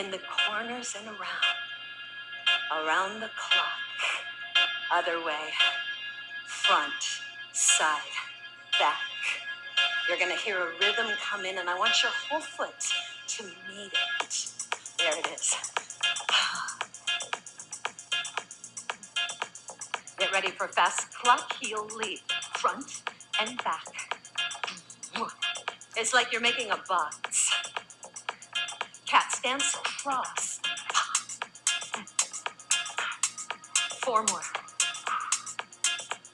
in the corners and around the clock. Other way, front, side, back. You're gonna hear a rhythm come in, and I want your whole foot to meet it. There it is. Get ready for fast clock, heel lead, front and back. It's like you're making a box. Cat stance, cross. 4 more.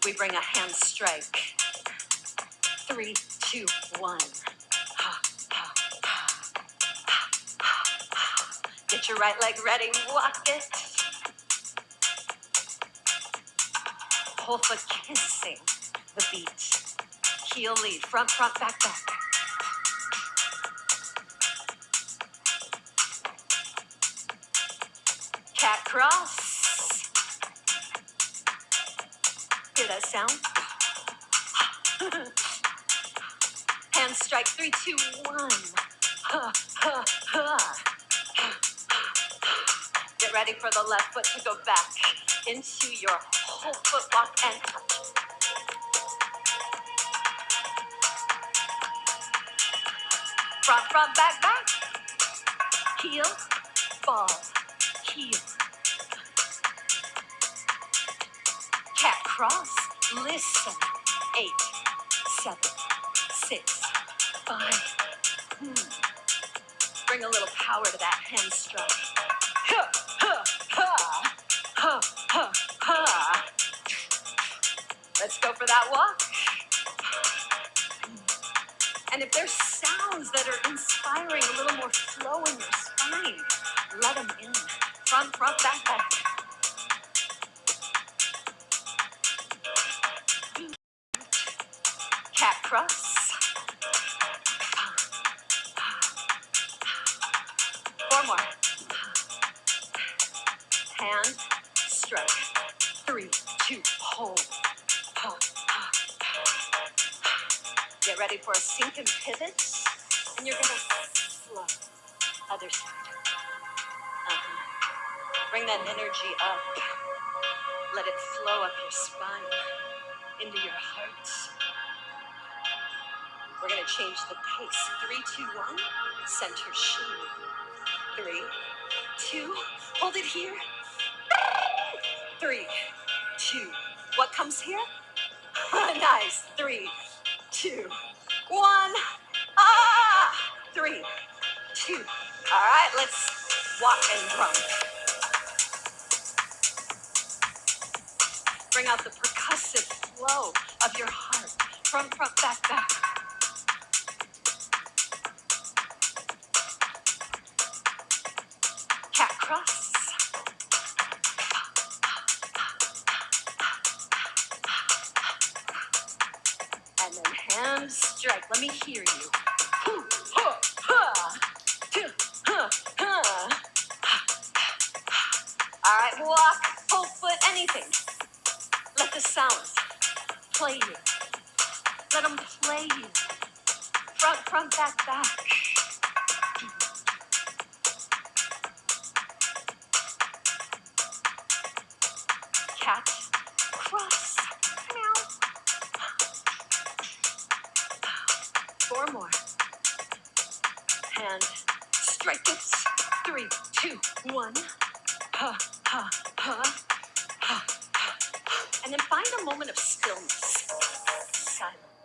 We bring a hand strike. 3, 2, 1. Get your right leg ready, walk it. Whole foot kissing the beat. Heel lead, front, back, back. Cat cross. Hear that sound? Hand strike, 3, 2, 1. Get ready for the left foot to go back into your whole foot walk and touch. Front, back, back. Heel, ball, heel. Cat cross, listen. 8, 7, 6, 5. Bring a little power to that hand strike. Let's go for that walk. And if there's sounds that are inspiring a little more flow in your spine, let them in. Front, back, back. Cat cross. 4 more. Hand, strike. 3, 2, hold. Get ready for a sink and pivot, and you're gonna flow. Other side. Bring that energy up. Let it flow up your spine, into your heart. We're gonna change the pace. 3, 2, 1. Center shin. 3, 2. Hold it here. 3, 2. What comes here? Nice. 3, 2, 1. 3, 2. All right, let's walk and drum. Bring out the percussive flow of your heart. Front, back, back. Cat cross. And then hand strike. Let me hear you. All right, walk, full foot, anything. Let the sounds play you. Let them play you. Front, back, back. Cat cross. Meow. 4 more. Hand strike it. 3, 2, 1. And then find a moment of stillness, silence.